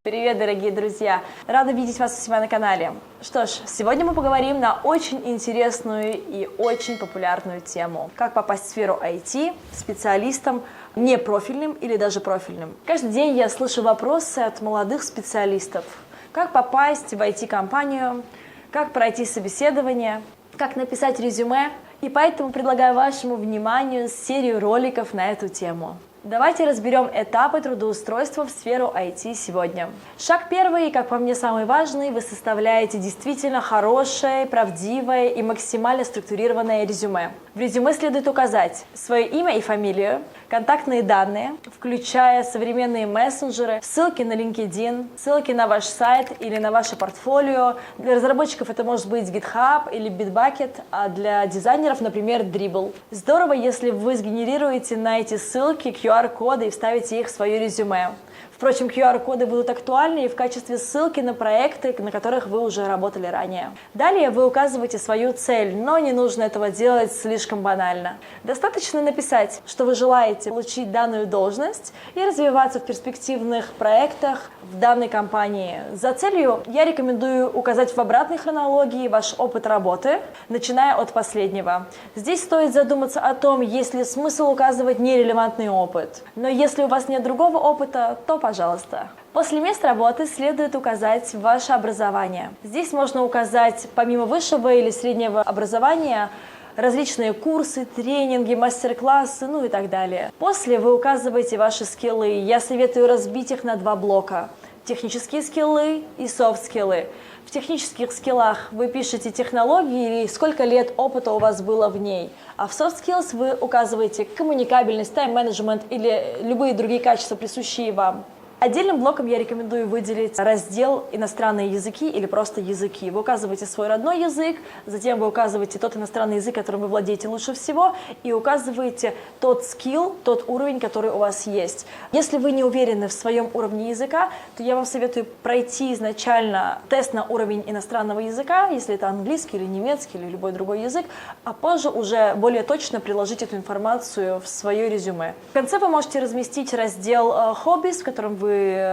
Привет, дорогие друзья! Рада видеть вас у себя на канале. Что ж, сегодня мы поговорим на очень интересную и очень популярную тему. Как попасть в сферу IT специалистом непрофильным или даже профильным. Каждый день я слышу вопросы от молодых специалистов. Как попасть в IT-компанию, как пройти собеседование, как написать резюме. И поэтому предлагаю вашему вниманию серию роликов на эту тему. Давайте разберем этапы трудоустройства в сферу IT сегодня. Шаг первый, как по мне самый важный, вы составляете действительно хорошее, правдивое и максимально структурированное резюме. В резюме следует указать свое имя и фамилию, контактные данные, включая современные мессенджеры, ссылки на LinkedIn, ссылки на ваш сайт или на ваше портфолио. Для разработчиков это может быть GitHub или Bitbucket, а для дизайнеров, например, Dribbble. Здорово, если вы сгенерируете на эти ссылки QR-коды и вставите их в свое резюме. Впрочем, QR-коды будут актуальны и в качестве ссылки на проекты, на которых вы уже работали ранее. Далее вы указываете свою цель, но не нужно этого делать слишком банально. Достаточно написать, что вы желаете получить данную должность и развиваться в перспективных проектах в данной компании. За целью я рекомендую указать в обратной хронологии ваш опыт работы, начиная от последнего. Здесь стоит задуматься о том, есть ли смысл указывать нерелевантный опыт. Но если у вас нет другого опыта, то пожалуйста. После мест работы следует указать ваше образование. Здесь можно указать, помимо высшего или среднего образования, различные курсы, тренинги, мастер-классы, ну и так далее. После вы указываете ваши скиллы. Я советую разбить их на два блока. Технические скиллы и софт-скиллы. В технических скиллах вы пишете технологии или сколько лет опыта у вас было в ней. А в soft skills вы указываете коммуникабельность, тайм-менеджмент или любые другие качества, присущие вам. Отдельным блоком я рекомендую выделить раздел «Иностранные языки» или просто «Языки». Вы указываете свой родной язык, затем вы указываете тот иностранный язык, которым вы владеете лучше всего, и указываете тот скилл, тот уровень, который у вас есть. Если вы не уверены в своем уровне языка, то я вам советую пройти изначально тест на уровень иностранного языка, если это английский или немецкий или любой другой язык, а позже уже более точно приложить эту информацию в свое резюме. В конце вы можете разместить раздел «Hobbies», в котором вы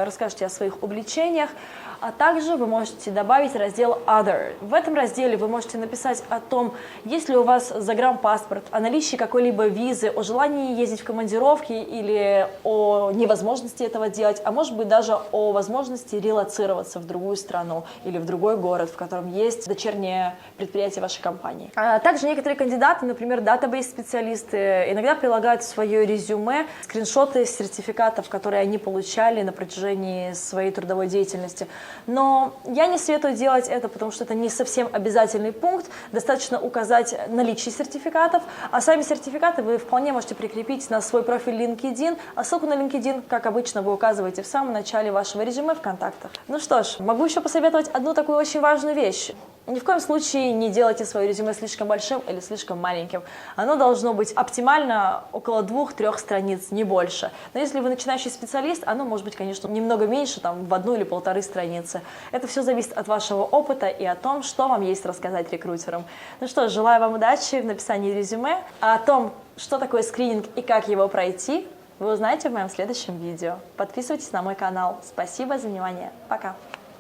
расскажете о своих увлечениях, а также вы можете добавить раздел Other. В этом разделе вы можете написать о том, есть ли у вас загранпаспорт, о наличии какой-либо визы, о желании ездить в командировки или о невозможности этого делать, а может быть даже о возможности релоцироваться в другую страну или в другой город, в котором есть дочернее предприятие вашей компании. А также некоторые кандидаты, например, датабейс-специалисты, иногда прилагают в свое резюме скриншоты сертификатов, которые они получали на протяжении своей трудовой деятельности. Но я не советую делать это, потому что это не совсем обязательный пункт. Достаточно указать наличие сертификатов, а сами сертификаты вы вполне можете прикрепить на свой профиль LinkedIn, а ссылку на LinkedIn, как обычно, вы указываете в самом начале вашего резюме в контактах. Ну что ж, могу еще посоветовать одну такую очень важную вещь. Ни в коем случае не делайте свое резюме слишком большим или слишком маленьким. Оно должно быть оптимально около 2-3 страниц, не больше. Но если вы начинающий специалист, оно может быть, конечно, немного меньше, там, в 1 или 1,5 страницы. Это все зависит от вашего опыта и о том, что вам есть рассказать рекрутерам. Ну что ж, желаю вам удачи в написании резюме. А о том, что такое скрининг и как его пройти, вы узнаете в моем следующем видео. Подписывайтесь на мой канал. Спасибо за внимание. Пока.